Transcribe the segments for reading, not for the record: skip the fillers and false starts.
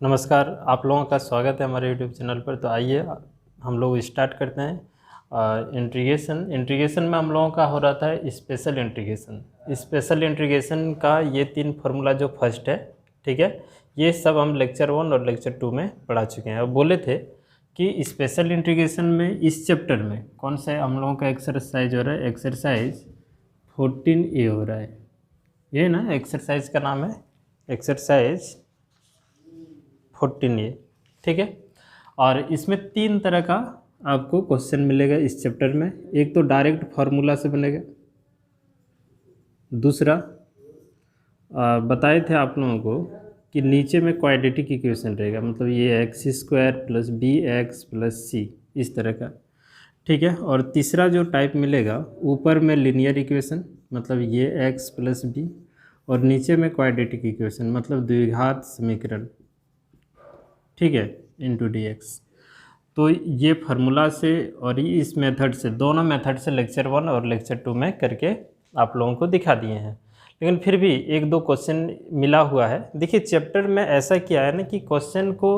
नमस्कार, आप लोगों का स्वागत है हमारे यूट्यूब चैनल पर। तो आइए हम लोग स्टार्ट करते हैं इंटीग्रेशन में हम लोगों का हो रहा था स्पेशल इंटीग्रेशन का ये 3 फार्मूला जो फर्स्ट है, ठीक है, ये सब हम लेक्चर 1 और लेक्चर 2 में पढ़ा चुके हैं। अब बोले थे कि स्पेशल इंटीग्रेशन में इस चैप्टर में कौन सा हम लोगों का एक्सरसाइज हो रहा है, एक्सरसाइज 14A हो रहा है। ये ना एक्सरसाइज का नाम है एक्सरसाइज 14A, ठीक है। और इसमें 3 तरह का आपको क्वेश्चन मिलेगा इस चैप्टर में। एक तो डायरेक्ट फार्मूला से बनेगा, दूसरा बताए थे आप लोगों को कि नीचे में क्वाड्रेटिक इक्वेशन रहेगा, मतलब ये x² + bx + c इस तरह का, ठीक है। और तीसरा जो टाइप मिलेगा ऊपर में लीनियर इक्वेशन, मतलब ये x + b, और नीचे में क्वाड्रेटिक इक्वेशन मतलब द्विघात समीकरण, ठीक है, इंटू dx। तो ये फार्मूला से और इस मेथड से, दोनों मेथड से लेक्चर 1 और लेक्चर 2 में करके आप लोगों को दिखा दिए हैं। लेकिन फिर भी 1-2 क्वेश्चन मिला हुआ है। देखिए चैप्टर में ऐसा किया है ना कि क्वेश्चन को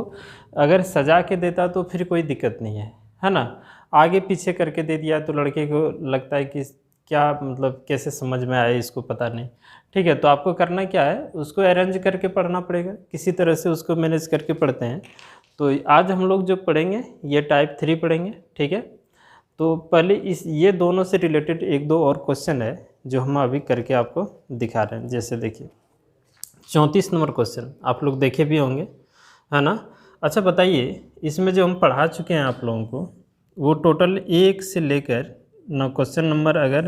अगर सजा के देता तो फिर कोई दिक्कत नहीं है ना। आगे पीछे करके दे दिया तो लड़के को लगता है कि क्या मतलब कैसे समझ में आए, इसको पता नहीं, ठीक है। तो आपको करना क्या है, उसको अरेंज करके पढ़ना पड़ेगा, किसी तरह से उसको मैनेज करके पढ़ते हैं। तो आज हम लोग जो पढ़ेंगे ये टाइप 3 पढ़ेंगे, ठीक है। तो पहले ये दोनों से रिलेटेड 1-2 और क्वेश्चन है जो हम अभी करके आपको दिखा रहे हैं। जैसे देखिए 34 नंबर क्वेश्चन आप लोग देखे भी होंगे, है ना। अच्छा बताइए, इसमें जो हम पढ़ा चुके हैं आप लोगों को वो टोटल 1 से लेकर ना, क्वेश्चन नंबर अगर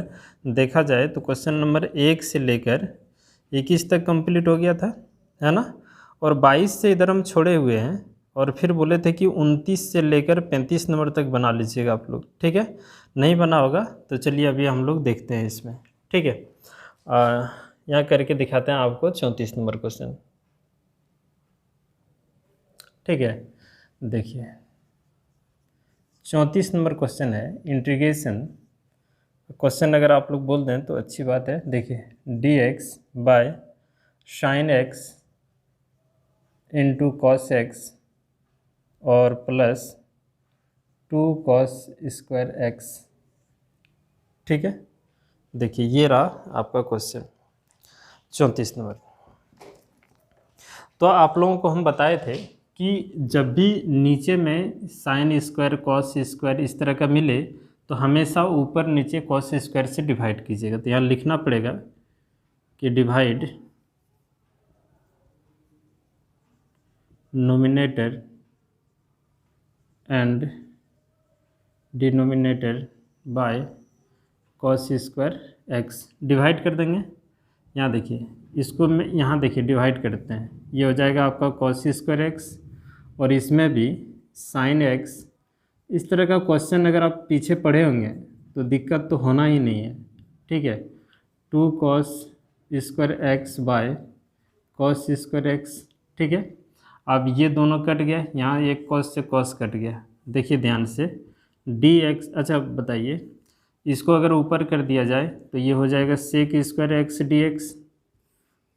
देखा जाए तो क्वेश्चन नंबर 1 से लेकर 21 तक कंप्लीट हो गया था, है ना। और 22 से इधर हम छोड़े हुए हैं, और फिर बोले थे कि 29 से लेकर 35 नंबर तक बना लीजिएगा आप लोग, ठीक है। नहीं बना होगा तो चलिए अभी हम लोग देखते हैं इसमें, ठीक है। यहाँ करके दिखाते हैं आपको 34 नंबर क्वेश्चन, ठीक है। देखिए 34 नंबर क्वेश्चन है इंटीग्रेशन। क्वेश्चन अगर आप लोग बोल दें तो अच्छी बात है। देखिए dx by sin x into cos x और प्लस 2 cos² x, ठीक है। देखिए ये रहा आपका क्वेश्चन 34 नंबर। तो आप लोगों को हम बताए थे कि जब भी नीचे में sin² cos² इस तरह का मिले तो हमेशा ऊपर नीचे cos² से डिवाइड कीजिएगा। तो यहाँ लिखना पड़ेगा कि divide nominator and denominator by cos² x, divide कर देंगे। यहाँ देखिए इसको मैं यहाँ देखिए डिवाइड करते हैं, ये हो जाएगा आपका cos² x, और इसमें भी sin x। इस तरह का क्वेश्चन अगर आप पीछे पढ़े होंगे तो दिक्कत तो होना ही नहीं है, ठीक है। 2 cos² x bye cos² x, ठीक है। अब ये दोनों कट गया, यहाँ एक cos से cos कट गया। देखिए ध्यान से dx, अच्छा बताइए इसको अगर ऊपर कर दिया जाए तो ये हो जाएगा sec² x dx,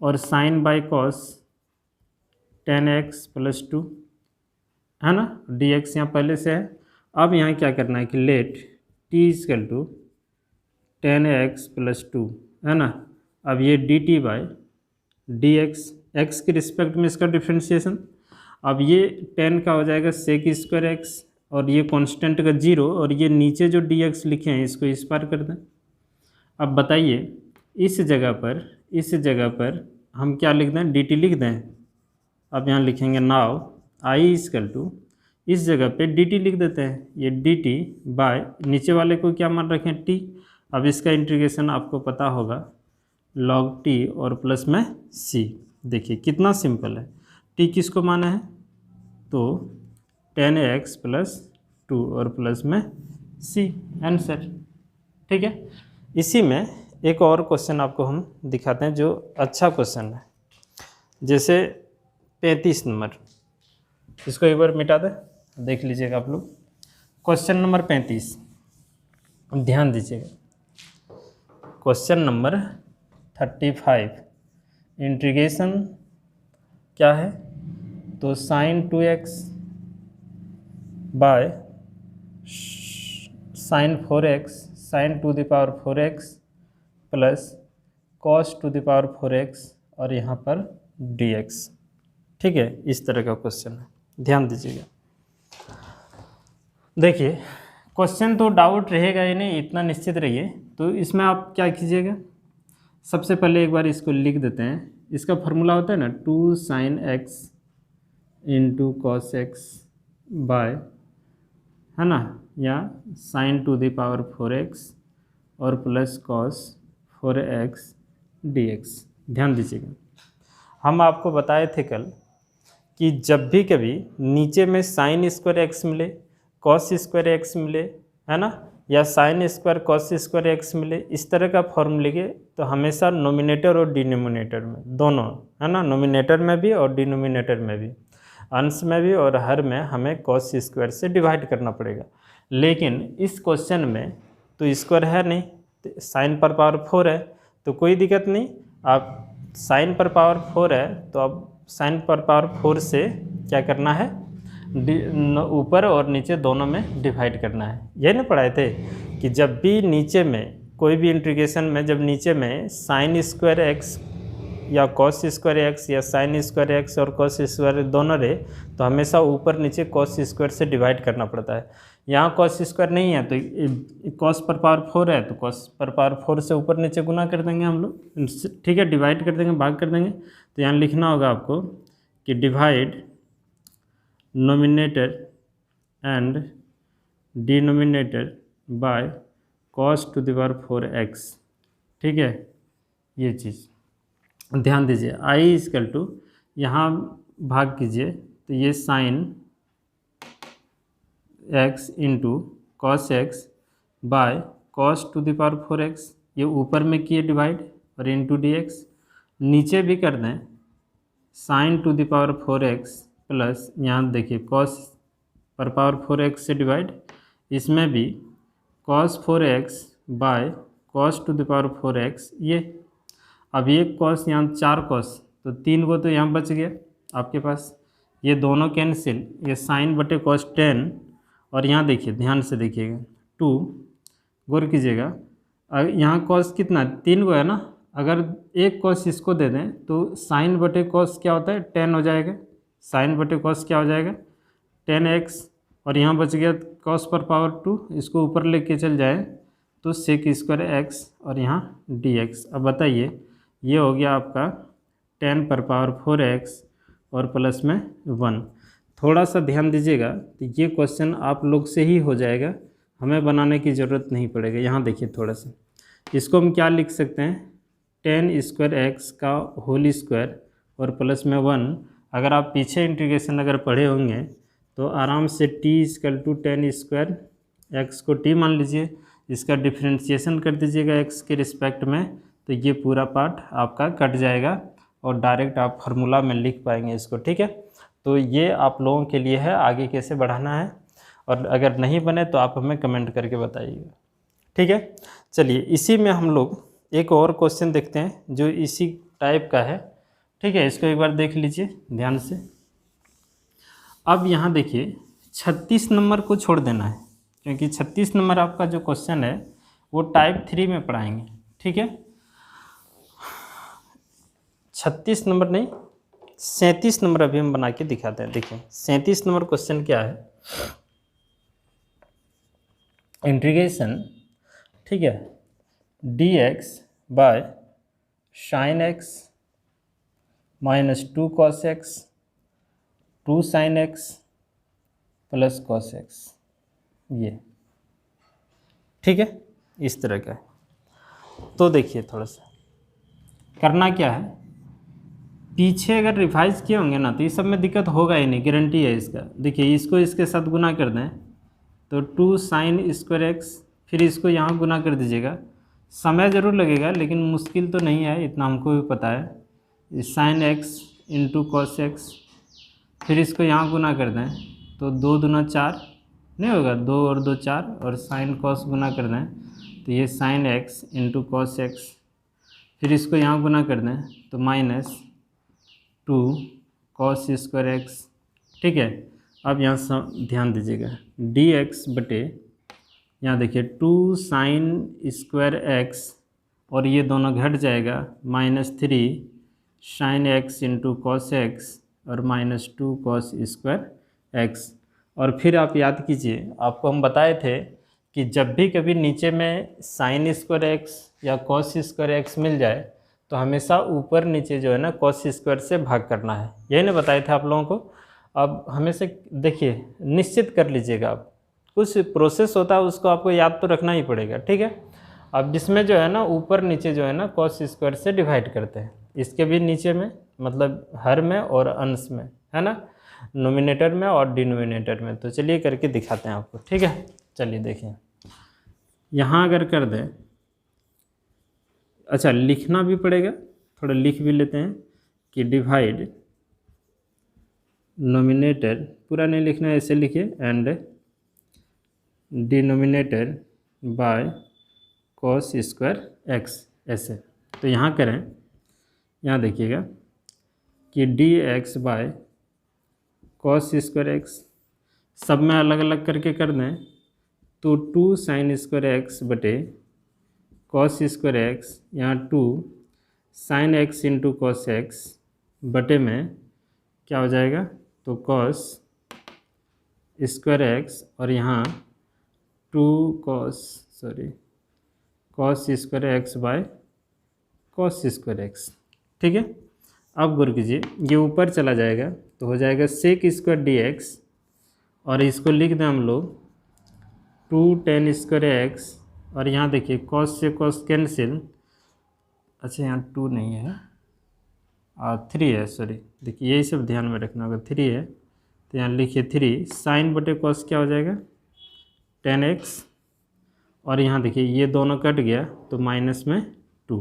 और sin by cos tan x + 2, है ना। dx यहाँ पहले से है। अब यहाँ क्या करना है कि लेट t = tan x + 2, है ना। अब ये dt बाय dx, x के रिस्पेक्ट में इसका डिफ्रेंशिएशन। अब ये tan का हो जाएगा sec² x, और ये कांस्टेंट का 0, और ये नीचे जो dx लिखे हैं इसको इस पार कर दें। अब बताइए इस जगह पर हम क्या लिख दें, dt लिख दें। अब यहाँ लिखेंगे नाउ i = इस जगह पे dt लिख देते हैं, ये dt बाय नीचे वाले को क्या मान रखें t। अब इसका इंटीग्रेशन आपको पता होगा log t और प्लस में c। देखिए कितना सिंपल है। t किसको माना है, तो tan x + 2 और प्लस में c, आंसर, ठीक है। इसी में एक और क्वेश्चन आपको हम दिखाते हैं जो अच्छा क्वेश्चन है। जैसे 35 नंबर, इसको एक बार मिटा दें, देख लीजिएगा आप लोग। क्वेश्चन नंबर 35, ध्यान दीजिएगा। क्वेश्चन नंबर 35 इंटीग्रेशन क्या है, तो sine 2x by sine 4x sine to the power 4x plus cos to the power 4x और यहाँ पर dx। ठीक है, इस तरह का क्वेश्चन है, ध्यान दीजिएगा। देखिए क्वेश्चन तो डाउट रहेगा ही नहीं, इतना निश्चित रहिए। तो इसमें आप क्या कीजिएगा, सबसे पहले एक बार इसको लिख देते हैं। इसका फार्मूला होता है ना 2 sin x into cos X by, है ना, या sign to the power 4x और प्लस कॉस 4x dx। ध्यान दीजिएगा, हम आपको बताए थे कल कि जब भी कभी नीचे में साइन स्क्वायर एक्स मिले, कॉस स्क्वायर एक्स मिले, है ना, या sine square cos square x मिले, इस तरह का फॉर्म लिखे तो हमेशा नोमिनेटर और डिनोमिनेटर में दोनों, है ना, नोमिनेटर में भी और डिनोमिनेटर में भी, अंश में भी और हर में हमें कॉस स्क्वायर से डिवाइड करना पड़ेगा। लेकिन इस क्वेश्चन में तो स्क्वायर है नहीं, तो साइन पर पावर 4 है, तो कोई दिक्कत नहीं। आप साइन पर पावर 4 है तो अब साइन पर पावर 4 से क्या करना है, ऊपर और नीचे दोनों में डिवाइड करना है। यही ना पढ़ाए थे कि जब भी नीचे में कोई भी इंटीग्रेशन में जब नीचे में साइन स्क्वायर एक्स या कॉस स्क्वायर एक्स या साइन स्क्वायर एक्स और कॉस स्क्वायर दोनों रहे तो हमेशा ऊपर नीचे कॉस स्क्वायर से डिवाइड करना पड़ता है। यहाँ कॉस स्क्वायर नहीं है तो कॉस पर पावर 4 है तो कॉस पर पावर 4 से ऊपर नीचे गुना कर देंगे हम लोग। ठीक है, डिवाइड कर देंगे, भाग कर देंगे। तो यहाँ लिखना होगा आपको कि divide nominator and denominator by cos to the power 4x। ठीक है, ये चीज़ ध्यान दीजिए। आई इक्वल टू यहाँ भाग कीजिए तो ये sine x into cos X by cos to the power 4x, ये ऊपर में किए डिवाइड और इंटू dx। नीचे भी कर दें sign to the power 4x plus यहाँ देखिए कॉस पर पावर 4x से डिवाइड, इसमें भी cos 4x bye cos to the power 4x। ये अब ये कॉस यहाँ 4 कॉस तो 3 को तो यहाँ बच गया आपके पास, ये दोनों कैंसिल, ये साइन बटे कॉस 10 और यहाँ देखिए ध्यान से देखिएगा 2, गौर कीजिएगा। यहाँ कॉस कितना 3 को है ना, अगर एक कॉस इसको दे दें तो साइन बटे कॉस क्या होता है 10 हो जाएगा, साइन बटे कॉस क्या हो जाएगा 10x और यहाँ बच गया कॉस पर पावर 2, इसको ऊपर लेके चल जाए तो सेक स्क्वायर x और यहाँ dx। अब बताइए ये हो गया आपका 10 पर पावर 4x और प्लस में 1। थोड़ा सा ध्यान दीजिएगा तो ये क्वेश्चन आप लोग से ही हो जाएगा, हमें बनाने की ज़रूरत नहीं पड़ेगा। यहाँ देखिए थोड़ा सा, इसको हम क्या लिख सकते हैं 10 स्क्वायर एक्स का होल स्क्वायर और प्लस में 1। अगर आप पीछे इंटीग्रेशन अगर पढ़े होंगे तो आराम से t equal to 10 square X को t मान लीजिए, इसका डिफ्रेंशिएशन कर दीजिएगा x के रिस्पेक्ट में, तो ये पूरा पार्ट आपका कट जाएगा और डायरेक्ट आप फार्मूला में लिख पाएंगे इसको। ठीक है, तो ये आप लोगों के लिए है, आगे कैसे बढ़ाना है, और अगर नहीं बने तो आप हमें कमेंट करके बताइएगा। ठीक है, चलिए इसी में हम लोग एक और क्वेश्चन देखते हैं जो इसी टाइप का है। ठीक है, इसको एक बार देख लीजिए ध्यान से। अब यहाँ देखिए 36 नंबर को छोड़ देना है, क्योंकि 36 नंबर आपका जो क्वेश्चन है वो टाइप 3 में पढ़ाएंगे। ठीक है, 36 नंबर नहीं 37 नंबर अभी हम बना के दिखाते हैं। देखिए 37 नंबर क्वेश्चन क्या है, इंटीग्रेशन, ठीक है, dx by sine x minus 2 cos x 2 sine x plus cos x, ये ठीक है, इस तरह का है। तो देखिए थोड़ा सा करना क्या है, पीछे अगर रिवाइज किए होंगे ना तो ये सब में दिक्कत होगा ही नहीं, गारंटी है इसका। देखिए इसको इसके साथ गुना कर दें तो 2 साइन स्क्वायर एक्स, फिर इसको यहाँ गुना कर दीजिएगा। समय ज़रूर लगेगा लेकिन मुश्किल तो नहीं है, इतना हमको भी पता है। Sine x into cos x, फिर इसको यहाँ गुना कर दें तो 2 दूना 4 नहीं होगा, 2 और 2 4, और साइन कॉस गुना कर दें तो ये sine x into cos x, फिर इसको यहाँ गुना कर दें तो माइनस 2 कॉस स्क्वायर एक्स ठीक है। अब यहाँ ध्यान दीजिएगा, डी एक्स बटे, यहाँ देखिए 2 साइन स्क्वायर एक्स, और ये दोनों घट जाएगा, -3 sine x into cos x और -2 कॉस स्क्वायर एक्स। और फिर आप याद कीजिए, आपको हम बताए थे कि जब भी कभी नीचे में साइन स्क्वायर एक्स या कॉस स्क्वायर एक्स मिल जाए तो हमेशा ऊपर नीचे जो है ना कॉस स्क्वायर से भाग करना है, यही ना बताए थे आप लोगों को। अब हमेशा देखिए, निश्चित कर लीजिएगा, आप कुछ प्रोसेस होता है उसको आपको याद तो रखना ही पड़ेगा, ठीक है। अब जिसमें जो है ना ऊपर नीचे जो है ना कॉस स्क्वायर से डिवाइड करते हैं, इसके भी नीचे में मतलब हर में और अंश में, है ना, नोमिनेटर में और डिनोमिनेटर में। तो चलिए करके दिखाते हैं आपको, ठीक है। चलिए देखिए, यहाँ अगर कर दें, अच्छा लिखना भी पड़ेगा, थोड़ा लिख भी लेते हैं कि डिवाइड नोमिनेटर, पूरा नहीं लिखना है, ऐसे लिखिए, and denominator by cos square x, ऐसे। तो यहाँ करें, यहाँ देखिएगा कि D x by cos square x, सब में अलग अलग करके कर दें तो 2 साइन स्क्वायर एक्स बटे कॉस स्क्वायर एक्स, यहाँ 2 sine x into cos x बटे में क्या हो जाएगा, तो कॉस स्क्वायर एक्स, और यहाँ 2 cos square x by cos square x, ठीक है। अब गौर कीजिए, ये ऊपर चला जाएगा तो हो जाएगा सेक स्क्वायर डी एक्स, और इसको लिख दें हम लोग 2 tan स्क्वायर एक्स, और यहाँ देखिए कॉस से कॉस कैंसिल, अच्छा यहाँ 2 नहीं है, 3 है, सॉरी, देखिए यही सब ध्यान में रखना होगा, 3 है, तो यहाँ लिखिए 3 साइन बटे कॉस क्या हो जाएगा, tan x, और यहाँ देखिए ये दोनों कट गया तो माइनस में 2,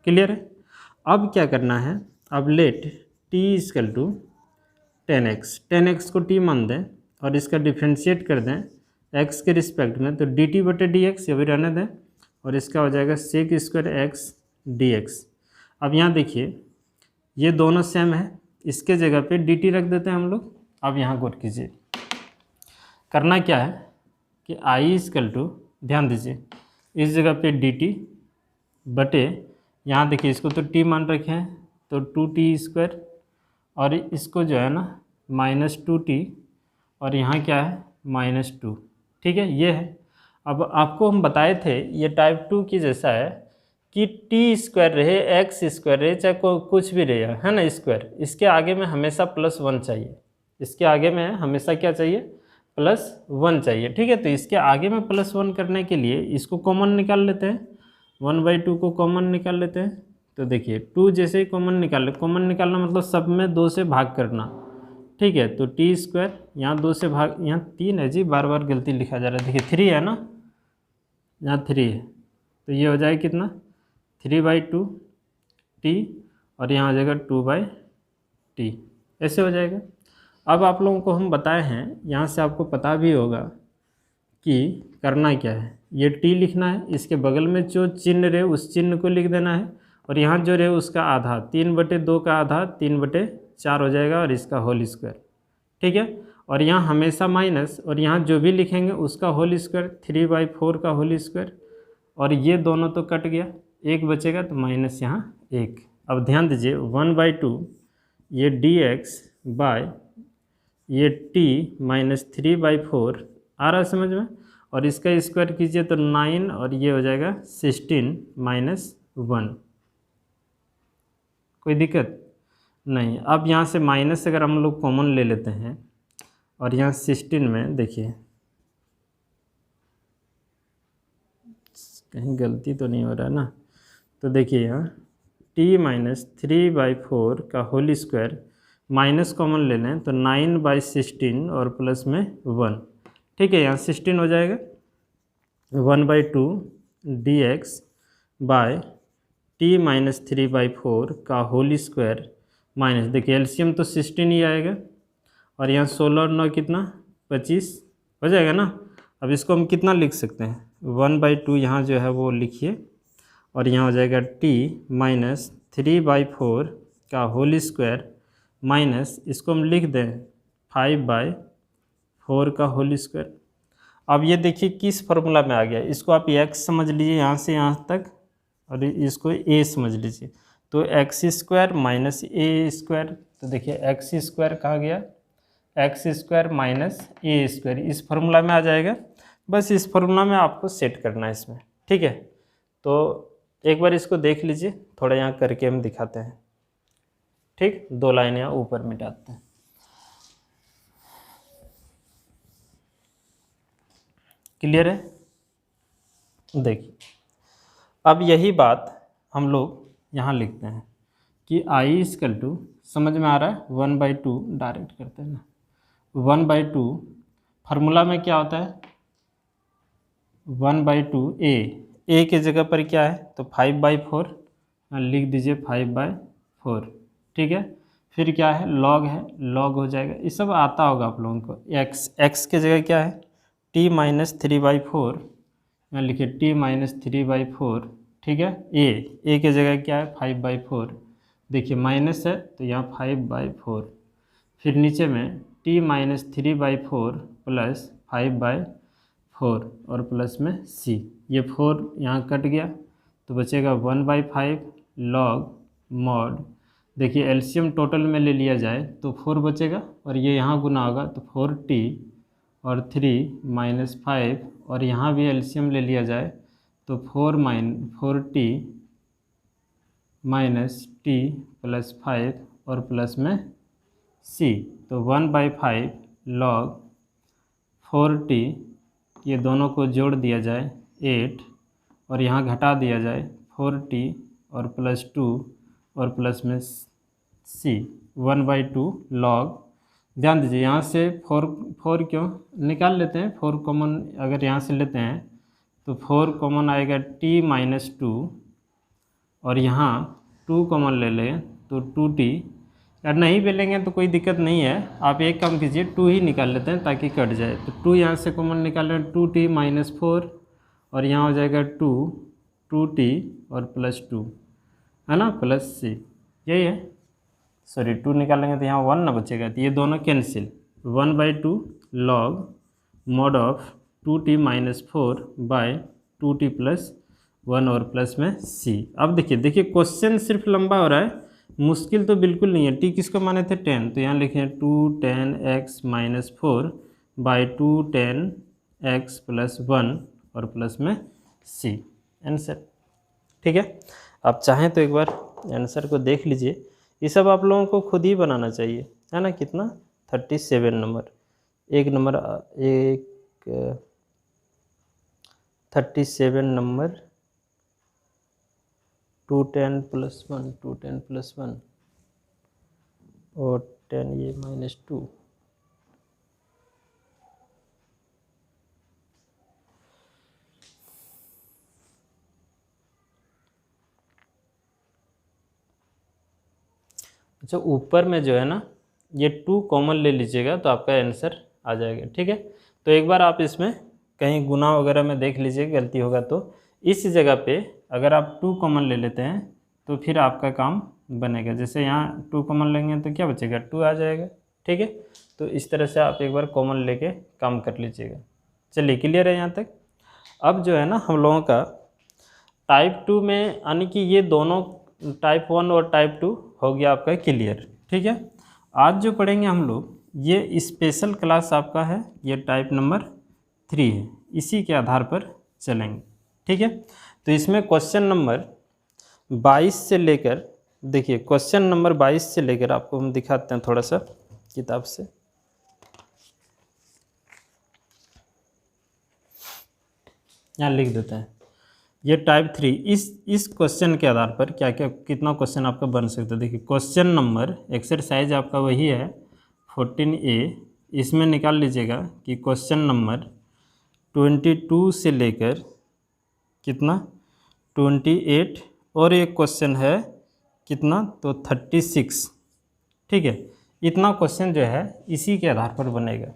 क्लियर है। अब क्या करना है, अब let t equal to tan x को t मान दें और इसका डिफ्रेंशिएट कर दें x के रिस्पेक्ट में, तो dt बटे डी एक्स ये भी रहने दें, और इसका हो जाएगा sec square X D X. अब यहाँ देखिए ये दोनों सेम है, इसके जगह पे dt रख देते हैं हम लोग। अब यहाँ गौर कीजिए, करना क्या है कि i इक्वल टू, ध्यान दीजिए, इस जगह पे dt बटे, यहाँ देखिए इसको तो t मान रखे हैं तो 2t स्क्वायर, और इसको जो है ना -2t, और यहाँ क्या है -2, ठीक है, ये है। अब आपको हम बताए थे ये टाइप 2 की जैसा है कि टी स्क्वायर रहे, एक्स स्क्वायर रहे, चाहे कुछ भी रहे, है ना स्क्वायर, इसके आगे में हमेशा +1 चाहिए, इसके आगे में हमेशा क्या चाहिए, +1 चाहिए, ठीक है। तो इसके आगे में +1 करने के लिए इसको कॉमन निकाल लेते हैं, 1/2 को कॉमन निकाल लेते हैं। तो देखिए 2 जैसे ही कॉमन निकाल, कॉमन निकालना मतलब सब में 2 से भाग करना, ठीक है। तो टी स्क्वायर यहाँ 2 से भाग, यहाँ 3 है जी, बार बार गलती लिखा जा रहा है, देखिए 3 है ना, यहाँ 3 है, तो ये हो जाएगा कितना 3/2 टी, और यहाँ हो जाएगा 2/t, ऐसे हो जाएगा। अब आप लोगों को हम बताए हैं, यहाँ से आपको पता भी होगा कि करना क्या है, ये t लिखना है, इसके बगल में जो चिन्ह रहे उस चिन्ह को लिख देना है, और यहाँ जो रहे उसका आधा, 3/2 का आधा 3/4 हो जाएगा, और इसका होल स्क्वायर, ठीक है। और यहाँ हमेशा माइनस, और यहाँ जो भी लिखेंगे उसका होल स्क्वायर, 3/4 का होल स्क्वायर, और ये दोनों तो कट गया, एक बचेगा तो माइनस यहाँ 1। अब ध्यान दीजिए 1/2 ये डी एक्स बाय ये t -3/4 आ रहा है समझ में, और इसका स्क्वायर कीजिए तो 9, और ये हो जाएगा 16 -1, कोई दिक्कत नहीं। अब यहाँ से माइनस अगर हम लोग कॉमन ले लेते हैं, और यहाँ 16 में देखिए कहीं गलती तो नहीं हो रहा है ना, तो देखिए यहाँ t -3/4 का होल स्क्वायर, माइनस कॉमन ले लें तो 9/16 और प्लस में 1, ठीक है। यहाँ 16 हो जाएगा, 1/2 dx बाय t -3/4 का होल स्क्वायर, माइनस, देखिए एलसीएम तो 16 ही आएगा, और यहाँ 16 और 9 कितना 25 हो जाएगा ना। अब इसको हम कितना लिख सकते हैं, 1/2 यहाँ जो है वो लिखिए, और यहाँ हो जाएगा t -3/4 का होल स्क्वायर, माइनस इसको हम लिख दें 5/4 का होल स्क्वायर। अब ये देखिए किस फॉर्मूला में आ गया, इसको आप x समझ लीजिए यहाँ से यहाँ तक, और इसको a समझ लीजिए, तो x² माइनस a²। तो देखिए x² कहाँ गया, x² माइनस a², इस फार्मूला में आ जाएगा। बस इस फार्मूला में आपको सेट करना है इसमें, ठीक है। तो एक बार इसको देख लीजिए, थोड़ा यहाँ करके हम दिखाते हैं, ठीक। 2 लाइन यहाँ ऊपर मिटाते हैं। क्लियर है? देखिए अब यही बात हम लोग यहाँ लिखते हैं कि I समझ में आ रहा है, 1/2 डायरेक्ट करते हैं ना, 1/2 फार्मूला में क्या होता है, 1/2 a के जगह पर क्या है, तो 5/4 लिख दीजिए, 5/4, ठीक है। फिर क्या है, लॉग है, लॉग हो जाएगा, ये सब आता होगा आप लोगों को। x के जगह क्या है, t माइनस 3/4, यहाँ लिखिए t माइनस 3/4, ठीक है। a के जगह क्या है, 5/4, देखिए माइनस है तो यहाँ 5/4, फिर नीचे में t माइनस 3/4 प्लस 5/4 और प्लस में c, ये 4 यहाँ कट गया तो बचेगा 1/5 लॉग मॉड। देखिए एलसीएम टोटल में ले लिया जाए तो 4 बचेगा, और ये यहाँ गुना होगा तो 4t और 3 माइनस 5, और यहाँ भी एलसीएम ले लिया जाए तो 4t माइनस t प्लस 5 और प्लस में c, तो 1/5 लॉग 4t, ये दोनों को जोड़ दिया जाए 8, और यहाँ घटा दिया जाए 4t और प्लस 2 और प्लस में c, 1/2 लॉग। ध्यान दीजिए यहाँ से 4 क्यों निकाल लेते हैं, 4 कॉमन अगर यहाँ से लेते हैं तो 4 कॉमन आएगा t माइनस 2, और यहाँ 2 कॉमन ले लें तो 2t, यार नहीं भी लेंगे तो कोई दिक्कत नहीं है, आप एक काम कीजिए 2 ही निकाल लेते हैं ताकि कट जाए। तो 2 यहाँ से कॉमन निकाल लें, 2t माइनस 4, और यहाँ हो जाएगा 2t और प्लस 2, है ना, प्लस c, यही है। सॉरी 2 निकालेंगे तो यहाँ 1 ना बचेगा, तो ये दोनों cancel, 1/2 log mod of 2t minus 4 by 2t plus 1 और प्लस में c। अब देखिए क्वेश्चन सिर्फ लंबा हो रहा है, मुश्किल तो बिल्कुल नहीं है। t किसको माने थे, 10, तो यहाँ लिखे 2 10x minus 4 by 2 10x plus 1 और प्लस में c, आंसर, ठीक है। आप चाहें तो एक बार आंसर को देख लीजिए, ये सब आप लोगों को खुद ही बनाना चाहिए, है ना। कितना, 37 नंबर, एक नंबर 37 नंबर 210 प्लस 1, 210 प्लस 1 और 10 ये माइनस 2, अच्छा ऊपर में जो है ना ये 2 कॉमन ले लीजिएगा तो आपका आंसर आ जाएगा, ठीक है। तो एक बार आप इसमें कहीं गुना वगैरह में देख लीजिए, गलती होगा तो इस जगह पे अगर आप 2 कॉमन ले लेते हैं तो फिर आपका काम बनेगा। जैसे यहाँ 2 कॉमन लेंगे तो क्या बचेगा, 2 आ जाएगा, ठीक है। तो इस तरह से आप एक बार कॉमन लेके काम कर लीजिएगा। चलिए क्लियर है यहाँ तक। अब जो है ना हम लोगों का टाइप 2 में, यानी कि ये दोनों टाइप 1 और टाइप 2 हो गया आपका क्लियर, ठीक है। आज जो पढ़ेंगे हम लोग, ये स्पेशल क्लास आपका है, ये टाइप नंबर 3 है, इसी के आधार पर चलेंगे, ठीक है। तो इसमें क्वेश्चन नंबर 22 से लेकर, देखिए क्वेश्चन नंबर 22 से लेकर आपको हम दिखाते हैं थोड़ा सा किताब से। यहाँ लिख देते हैं ये टाइप 3, इस क्वेश्चन के आधार पर क्या क्या कितना क्वेश्चन आपका बन सकता है। देखिए क्वेश्चन नंबर एक्सरसाइज आपका वही है 14A, इसमें निकाल लीजिएगा कि क्वेश्चन नंबर 22 से लेकर कितना 28, और एक क्वेश्चन है कितना तो 36, ठीक है। इतना क्वेश्चन जो है इसी के आधार पर बनेगा।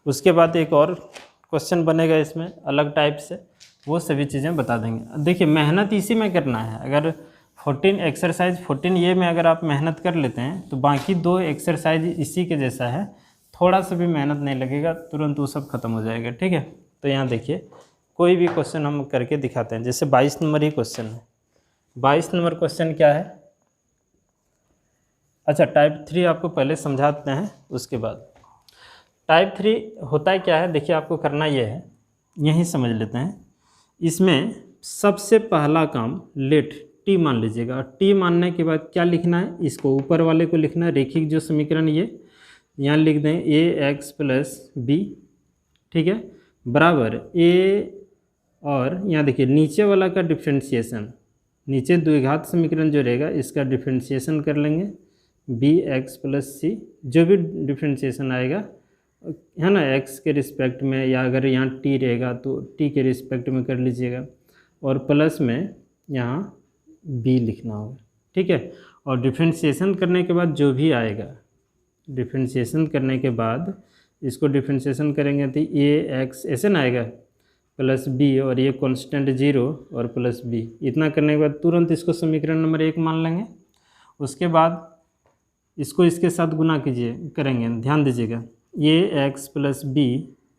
उसके बाद एक और क्वेश्चन बनेगा इसमें अलग टाइप से, वो सभी चीज़ें बता देंगे। देखिए मेहनत इसी में करना है। अगर 14 एक्सरसाइज 14A में अगर आप मेहनत कर लेते हैं तो बाकी 2 एक्सरसाइज इसी के जैसा है, थोड़ा सा भी मेहनत नहीं लगेगा, तुरंत वो सब खत्म हो जाएगा। ठीक है, तो यहाँ देखिए कोई भी क्वेश्चन हम करके दिखाते हैं। जैसे 22 नंबर ही क्वेश्चन है। 22 नंबर क्वेश्चन क्या है? अच्छा, टाइप 3 आपको पहले समझाते हैं, उसके बाद टाइप 3 होता है क्या है। देखिए आपको करना ये है, यहीं समझ लेते हैं। इसमें सबसे पहला काम लेट टी मान लीजिएगा। टी मानने के बाद क्या लिखना है? इसको ऊपर वाले को लिखना है, रेखिक जो समीकरण ये यहाँ लिख दें ए एक्स प्लस बी। ठीक है, बराबर ए, और यहाँ देखिए नीचे वाला का डिफ्रेंशिएशन, नीचे द्विघात समीकरण जो रहेगा इसका डिफ्रेंशिएशन कर लेंगे, बी एक्स प्लस सी, जो भी डिफ्रेंशिएशन आएगा है ना, एक्स के रिस्पेक्ट में, या अगर यहाँ टी रहेगा तो टी के रिस्पेक्ट में कर लीजिएगा, और प्लस में यहाँ बी लिखना होगा। ठीक है, और डिफ्रेंशिएशन करने के बाद जो भी आएगा, डिफ्रेंशिएशन करने के बाद इसको डिफ्रेंशिएशन करेंगे तो ए एक्स ऐसे ना आएगा प्लस बी, और ये कांस्टेंट 0 और प्लस बी। इतना करने के बाद तुरंत इसको समीकरण नंबर 1 मान लेंगे। उसके बाद इसको इसके साथ गुना कीजिए, करेंगे, ध्यान दीजिएगा, ए एक्स प्लस बी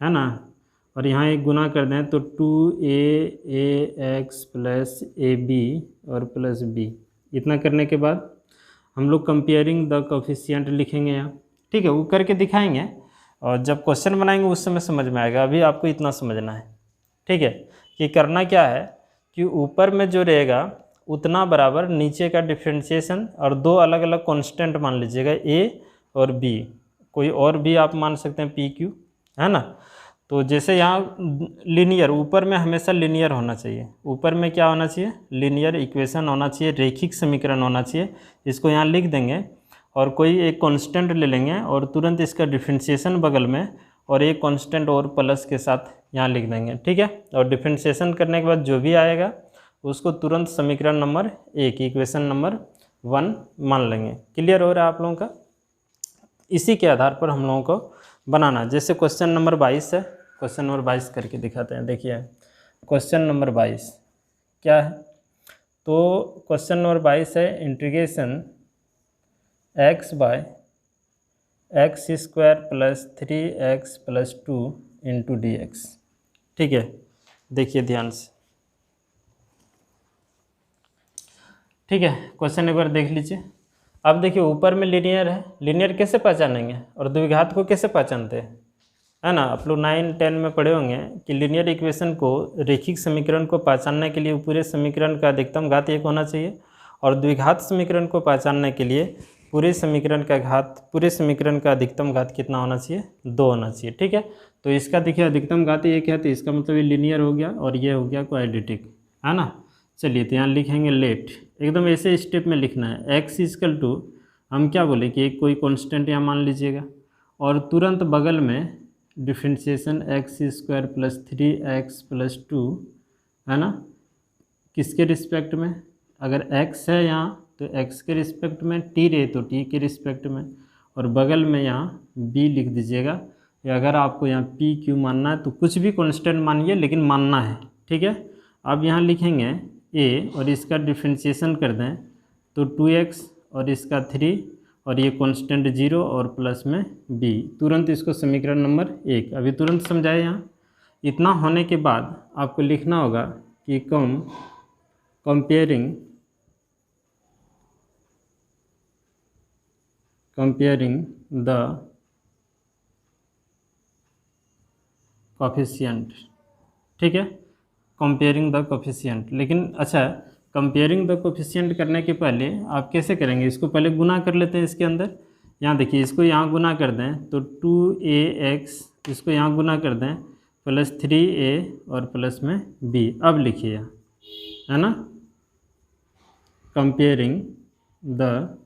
है ना, और यहाँ एक गुना कर दें तो 2a X plus A B और प्लस बी। इतना करने के बाद हम लोग कंपेयरिंग द कोफिशिएंट लिखेंगे यहाँ। ठीक है, वो करके दिखाएंगे, और जब क्वेश्चन बनाएंगे उस समय समझ में आएगा। अभी आपको इतना समझना है। ठीक है, कि करना क्या है कि ऊपर में जो रहेगा उतना बराबर नीचे का डिफ्रेंशिएशन, और दो अलग अलग कांस्टेंट मान लीजिएगा, ए और बी, कोई और भी आप मान सकते हैं, पी क्यू, है ना। तो जैसे यहाँ लीनियर, ऊपर में हमेशा लीनियर होना चाहिए, ऊपर में क्या होना चाहिए? लीनियर इक्वेशन होना चाहिए, रेखिक समीकरण होना चाहिए। इसको यहाँ लिख देंगे, और कोई एक कांस्टेंट ले लेंगे और तुरंत इसका डिफ्रेंशिएशन बगल में, और एक कांस्टेंट और प्लस के साथ यहाँ लिख देंगे। ठीक है, और डिफ्रेंशिएशन करने के बाद जो भी आएगा उसको तुरंत समीकरण नंबर 1, इक्वेशन नंबर 1 मान लेंगे। क्लियर हो रहा है आप लोगों का? इसी के आधार पर हम लोगों को बनाना। जैसे क्वेश्चन नंबर 22 है, क्वेश्चन नंबर 22 करके दिखाते हैं। देखिए क्वेश्चन नंबर 22 क्या है? तो क्वेश्चन नंबर 22 है integration x by X square plus 3x plus 2 into D X. ठीक है, देखिए ध्यान से। ठीक है, क्वेश्चन एक बार देख लीजिए। अब देखिए ऊपर में लीनियर है, लीनियर कैसे पहचानेंगे और द्विघात को कैसे पहचानते हैं, है ना। आप लोग 9-10 में पढ़े होंगे कि लीनियर इक्वेशन को, रेखिक समीकरण को पहचानने के लिए पूरे समीकरण का अधिकतम घात 1 होना चाहिए, और द्विघात समीकरण को पहचानने के लिए पूरे समीकरण का अधिकतम घात कितना होना चाहिए? 2 होना चाहिए। ठीक है, तो इसका देखिए अधिकतम घात 1 है, तो इसका मतलब ये लीनियर हो गया, और ये हो गया क्वाड्रेटिक, है ना। चलिए, तो यहाँ लिखेंगे लेट, एकदम ऐसे स्टेप में लिखना है। x इक्वल टू, हम क्या बोले कि एक कोई कांस्टेंट यहाँ मान लीजिएगा, और तुरंत बगल में differentiation x square plus 3x plus 2, है ना, किसके रिस्पेक्ट में? अगर x है यहाँ तो x के रिस्पेक्ट में, t रहे तो t के रिस्पेक्ट में, और बगल में यहाँ b लिख दीजिएगा। या अगर आपको यहाँ p q मानना है तो कुछ भी कांस्टेंट मानिए, लेकिन मानना है। ठीक है, अब यहाँ लिखेंगे a, और इसका डिफ्रेंशिएशन कर दें तो 2x, और इसका 3, और ये कांस्टेंट 0 और प्लस में b। तुरंत इसको समीकरण नंबर 1 अभी तुरंत समझाए यहाँ। इतना होने के बाद आपको लिखना होगा कि कंपेयरिंग द कोफिशिएंट। ठीक है, कंपेयरिंग द कोफिशिएंट। लेकिन अच्छा, कंपेयरिंग द कोफिशिएंट करने के पहले आप कैसे करेंगे? इसको पहले गुना कर लेते हैं इसके अंदर। यहाँ देखिए, इसको यहाँ गुना कर दें तो 2ax, इसको यहाँ गुना कर दें प्लस 3a और प्लस में b। अब लिखिए, है ना, कंपेयरिंग द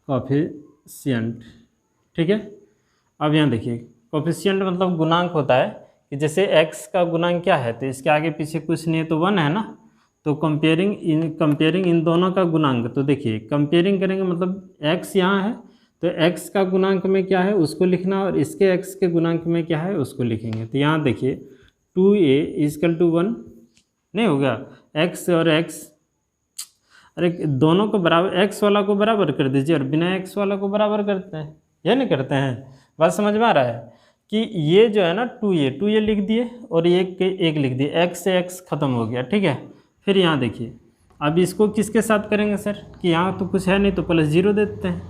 कोफिशिएंट। ठीक है, अब यहाँ देखिए, कोफिशिएंट मतलब गुणांक होता है कि जैसे x का गुणांक क्या है, तो इसके आगे पीछे कुछ नहीं है तो 1 है ना। तो कंपेयरिंग इन दोनों का गुणांक, तो देखिए कंपेयरिंग करेंगे मतलब x यहाँ है तो x का गुणांक में क्या है उसको लिखना, और इसके x के गुणांक में क्या है उसको लिखेंगे। तो यहाँ देखिए 2a इक्वल टू 1 नहीं होगा, x और x, अरे दोनों को बराबर, x वाला को बराबर कर दीजिए और बिना x वाला को बराबर करते हैं, ये नहीं करते हैं। बात समझ में आ रहा है कि ये जो है ना 2a लिख दिए और एक लिख दिए, x से x ख़त्म हो गया, ठीक है। फिर यहाँ देखिए, अब इसको किसके साथ करेंगे सर कि यहाँ तो कुछ है नहीं तो प्लस 0 दे देते हैं,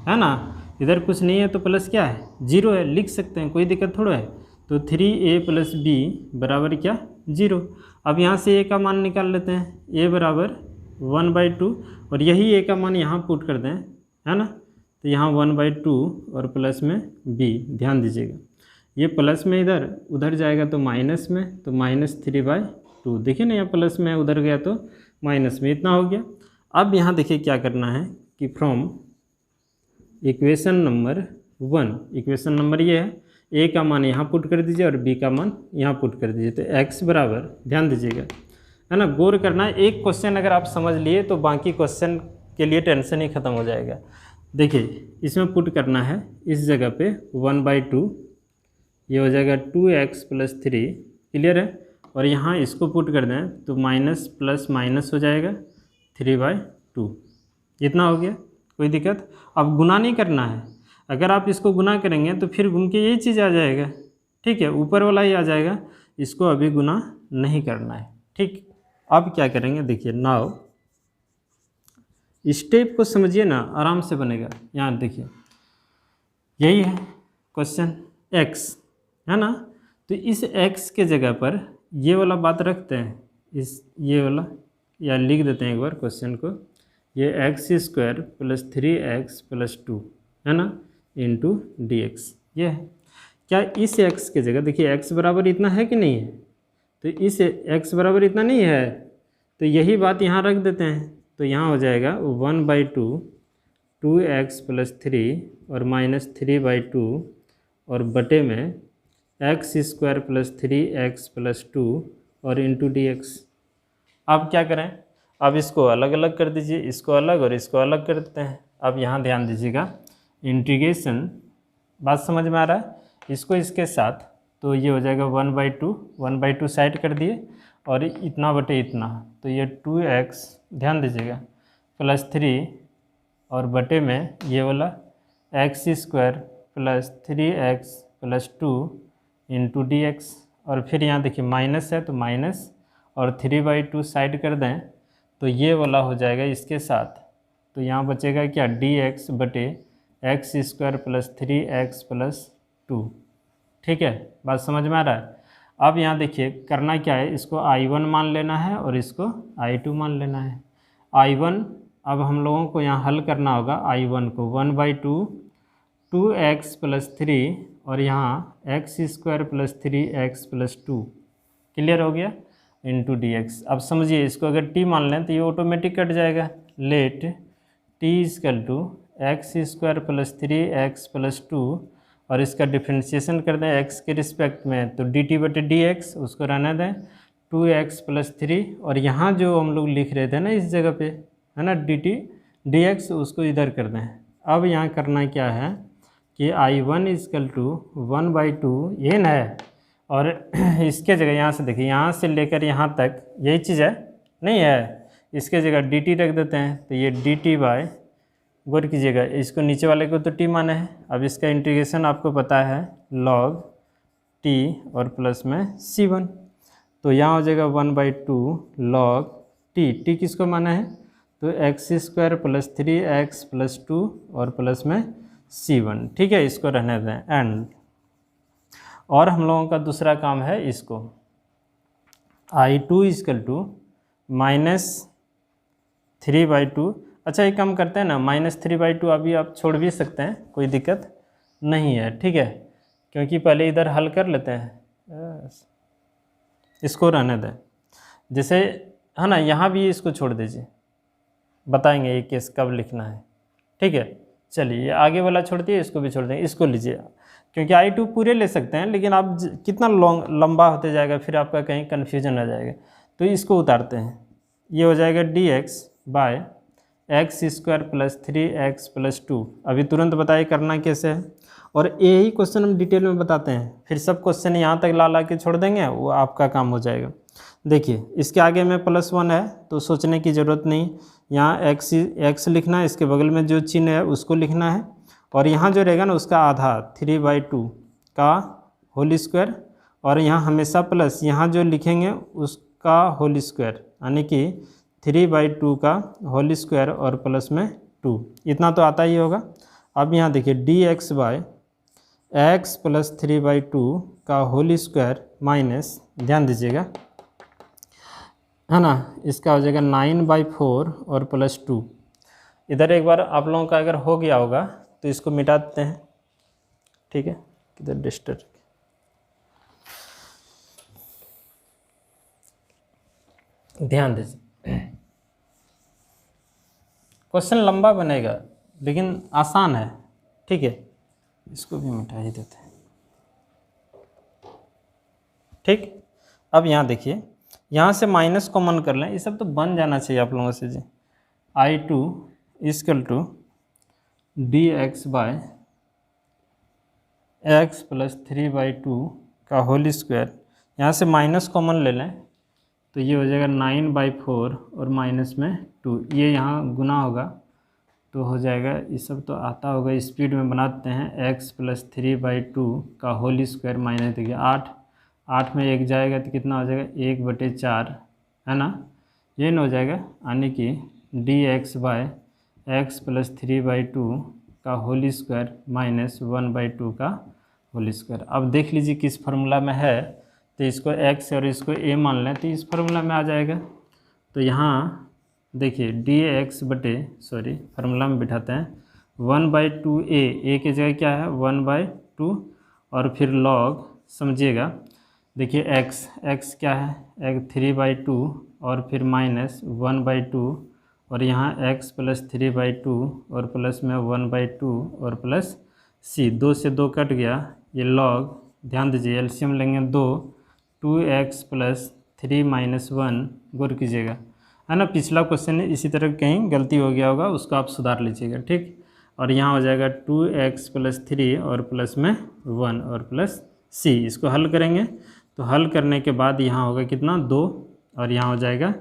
है ना। इधर कुछ नहीं है तो प्लस क्या है, 0 है, लिख सकते हैं, कोई दिक्कत थोड़ा है। तो 3a + b बराबर क्या, 0। अब यहाँ से a का मान निकाल लेते हैं, a बराबर 1/2 और यही a का मान यहाँ पुट कर दें, है ना। तो यहाँ 1/2 और प्लस में b, ध्यान दीजिएगा ये प्लस में इधर उधर जाएगा तो माइनस में, तो -3/2, देखिए ना, यहाँ प्लस में उधर गया तो माइनस में, इतना हो गया। अब यहाँ देखिए क्या करना है कि from equation number 1, equation number ये है, ए का मान यहाँ पुट कर दीजिए और बी का मान यहाँ पुट कर दीजिए। तो x बराबर, ध्यान दीजिएगा, है ना, गौर करना है। एक क्वेश्चन अगर आप समझ लिए तो बाकी क्वेश्चन के लिए टेंशन ही ख़त्म हो जाएगा। देखिए इसमें पुट करना है इस जगह पे 1/2, ये हो जाएगा 2x + 3, क्लियर है। और यहाँ इसको पुट कर दें तो माइनस प्लस माइनस हो जाएगा 3/2, इतना हो गया, कोई दिक्कत। अब गुना नहीं करना है, अगर आप इसको गुना करेंगे तो फिर घूम के यही चीज़ आ जाएगा, ठीक है, ऊपर वाला ही आ जाएगा, इसको अभी गुना नहीं करना है, ठीक। अब क्या करेंगे, देखिए नाउ स्टेप को समझिए ना, आराम से बनेगा। यहाँ देखिए यही है क्वेश्चन x, है ना। तो इस x के जगह पर ये वाला बात रखते हैं, इस ये वाला, या लिख देते हैं एक बार क्वेश्चन को, ये x² + 3x + 2, है ना, इंटू dx, ये है। क्या इस x के जगह देखिए x बराबर इतना है कि नहीं है, तो इस x बराबर इतना नहीं है, तो यही बात यहाँ रख देते हैं। तो यहाँ हो जाएगा 1/2 2x + 3 और -3/2 और बटे में x² + 3x + 2 और इंटू dx। अब क्या करें, अब इसको अलग अलग कर दीजिए, इसको अलग और इसको अलग कर देते हैं। अब यहाँ ध्यान दीजिएगा, इंटीग्रेशन, बात समझ में आ रहा है, इसको इसके साथ, तो ये हो जाएगा 1/2 साइड कर दिए और इतना बटे इतना, तो ये 2x, ध्यान दीजिएगा, + 3 और बटे में ये वाला x² + 3x + 2 इंटू dx। और फिर यहाँ देखिए माइनस है तो माइनस और 3/2 साइड कर दें तो ये वाला हो जाएगा इसके साथ, तो यहाँ बचेगा क्या, dx बटे x² + 3x + 2, ठीक है, बात समझ में आ रहा है। अब यहाँ देखिए करना क्या है, इसको I1 मान लेना है और इसको I2 मान लेना है। I1 अब हम लोगों को यहाँ हल करना होगा, I1 को 1/2 2x + 3 और यहाँ x² + 3x + 2, क्लियर हो गया, इंटू dx। अब समझिए इसको अगर t मान लें तो ये ऑटोमेटिक कट जाएगा। लेट t = x² + 3x + 2 और इसका डिफ्रेंशिएशन कर दें x के रिस्पेक्ट में, तो dt/dx उसको रहने दें 2x + 3 और यहाँ जो हम लोग लिख रहे थे ना इस जगह पे, है ना, dt/dx उसको इधर कर दें। अब यहाँ करना क्या है कि I1 = 1/2, ये ना है, और इसके जगह यहाँ से देखिए, यहाँ से लेकर यहाँ तक यही चीज़ है, नहीं है, इसके जगह dt रख देते हैं, तो ये dt, गौर कीजिएगा, इसको नीचे वाले को तो t माना है। अब इसका इंटीग्रेशन आपको पता है log t और प्लस में c1, तो यहाँ हो जाएगा 1/2 log t किसको माना है, तो x² + 3x + 2 और प्लस में c1, ठीक है, इसको रहने दें एंड। और हम लोगों का दूसरा काम है इसको I2 = -3/2। अच्छा एक काम करते हैं ना, -3/2 अभी आप छोड़ भी सकते हैं, कोई दिक्कत नहीं है, ठीक है, क्योंकि पहले इधर हल कर लेते हैं, इसको रहने दें, जैसे है ना, यहाँ भी इसको छोड़ दीजिए, बताएंगे ये केस कब लिखना है, ठीक है। चलिए ये आगे वाला छोड़ दिए, इसको भी छोड़ देंगे, इसको लीजिए, क्योंकि I2 पूरे ले सकते हैं, लेकिन आप कितना लंबा होते जाएगा, फिर आपका कहीं कन्फ्यूजन आ जाएगा, तो इसको उतारते हैं। ये हो जाएगा dx/x² + 3x + 2। अभी तुरंत बताइए करना कैसे है, और यही क्वेश्चन हम डिटेल में बताते हैं, फिर सब क्वेश्चन यहाँ तक ला के छोड़ देंगे, वो आपका काम हो जाएगा। देखिए इसके आगे में +1 है तो सोचने की ज़रूरत नहीं, यहाँ x लिखना है, इसके बगल में जो चिन्ह है उसको लिखना है, और यहाँ जो रहेगा ना उसका आधा 3/2 का होल स्क्वायर, और यहाँ हमेशा प्लस, यहाँ जो लिखेंगे उसका होल स्क्वायर, यानी कि 3/2 का होल स्क्वायर और प्लस में 2, इतना तो आता ही होगा। अब यहाँ देखिए dx/x + 3/2 का होल स्क्वायर माइनस, ध्यान दीजिएगा, है ना, इसका हो जाएगा 9/4 और +2। इधर एक बार आप लोगों का अगर हो गया होगा तो इसको मिटा देते हैं, ठीक है, किधर डिस्टर्ब, ध्यान दीजिए। क्वेश्चन लंबा बनेगा लेकिन आसान है, ठीक है, इसको भी मिटा ही देते हैं, ठीक। अब यहाँ देखिए, यहाँ से माइनस कॉमन कर लें, ये सब तो बन जाना चाहिए आप लोगों से जी। I2 = dx/x + 3/2 का होल स्क्वायर, यहाँ से माइनस कॉमन ले लें तो ये हो जाएगा 9/4 और माइनस में 2, ये यहाँ गुना होगा तो हो जाएगा, ये सब तो आता होगा, स्पीड में बनाते हैं, x + 3/2 का होल स्क्वायर माइनस, देखिए 8 में 1 जाएगा तो कितना हो जाएगा 1/4, है ना, ये न हो जाएगा, यानी कि dx/x + 3/2 का होल स्क्वायर माइनस 1/2 का होल स्क्वायर। अब देख लीजिए किस फार्मूला में है, तो इसको x और इसको a मान लें तो इस फार्मूला में आ जाएगा। तो यहाँ देखिए फार्मूला में बिठाते हैं, 1/2a, a की जगह क्या है 1/2, और फिर log, समझिएगा, देखिए x क्या है 3/2 और फिर माइनस 1/2, और यहाँ x + 3/2 और प्लस में 1/2 और प्लस c, 2 से 2 कट गया, ये log, ध्यान दीजिए एलसीएम लेंगे 2x + 3 - 1 गौर कीजिएगा, है ना। पिछला क्वेश्चन इसी तरह कहीं गलती हो गया होगा, उसको आप सुधार लीजिएगा, ठीक। और यहाँ हो जाएगा 2x + 3 और प्लस में 1 और प्लस c, इसको हल करेंगे तो हल करने के बाद यहाँ होगा कितना 2, और यहाँ हो जाएगा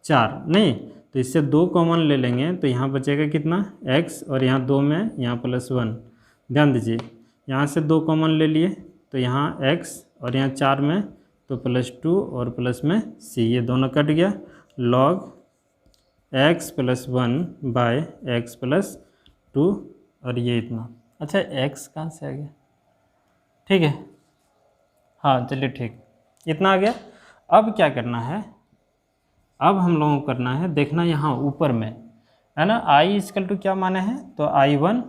4, नहीं तो इससे 2 कॉमन ले लेंगे तो यहाँ बचेगा कितना x, और यहाँ 2 में यहाँ +1, ध्यान दीजिए, यहाँ से 2 कॉमन ले लिए तो यहाँ x, और यहाँ 4 में तो +2 और प्लस में c, ये दोनों कट गया, log x + 1/x + 2, और ये इतना, अच्छा x कहाँ से आ गया, ठीक है, हाँ चलिए ठीक, इतना आ गया। अब क्या करना है, अब हम लोगों को करना है देखना यहाँ ऊपर में, है ना, i = क्या माने हैं, तो I1,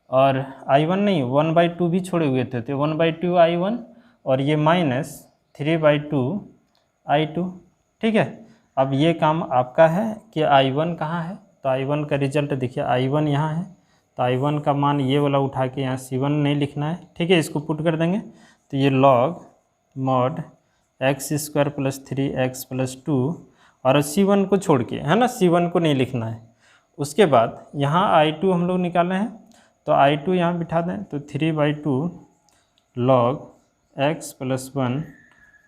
और I1 नहीं 1/2 भी छोड़े हुए थे, तो 1/2 I1 और ये माइनस 3/2 I2, ठीक है। अब ये काम आपका है कि I1 कहाँ है, तो I1 का रिजल्ट देखिए, I1 यहाँ है, तो I1 का मान ये वाला उठा के यहाँ C1 नहीं लिखना है, ठीक है, इसको पुट कर देंगे तो ये log mod x² + 3x + 2, और C1 को छोड़ के, है ना, C1 को नहीं लिखना है। उसके बाद यहाँ I2 हम लोग निकाले हैं, तो I2 यहाँ बिठा दें, तो 3/2 log x + 1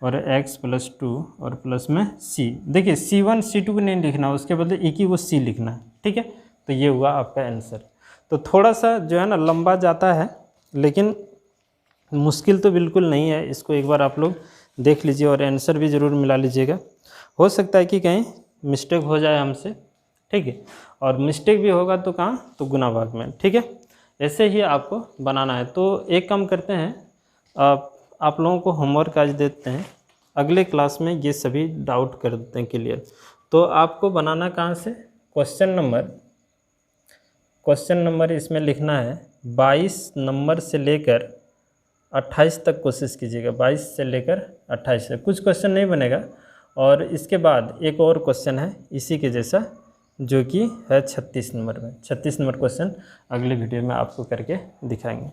और x + 2 और प्लस में c, देखिए C1 C2 को नहीं लिखना, उसके बदले एक ही वो c लिखना है, ठीक है। तो ये हुआ आपका आंसर। तो थोड़ा सा जो है ना लंबा जाता है, लेकिन मुश्किल तो बिल्कुल नहीं है, इसको एक बार आप लोग देख लीजिए और आंसर भी ज़रूर मिला लीजिएगा। हो सकता है कि कहीं मिस्टेक हो जाए हमसे, ठीक है, और मिस्टेक भी होगा तो कहाँ, तो गुना भाग में, ठीक है, ऐसे ही आपको बनाना है। तो एक काम करते हैं, आप लोगों को होमवर्क आज देते हैं, अगले क्लास में ये सभी डाउट कर देते हैं क्लियर। तो आपको बनाना कहाँ से, क्वेश्चन नंबर इसमें लिखना है 22 नंबर से लेकर 28 तक कोशिश कीजिएगा, 22 से लेकर 28 तक, कुछ क्वेश्चन नहीं बनेगा। और इसके बाद एक और क्वेश्चन है इसी के जैसा, जो कि है 36 नंबर में, 36 नंबर क्वेश्चन अगले वीडियो में आपको करके दिखाएंगे।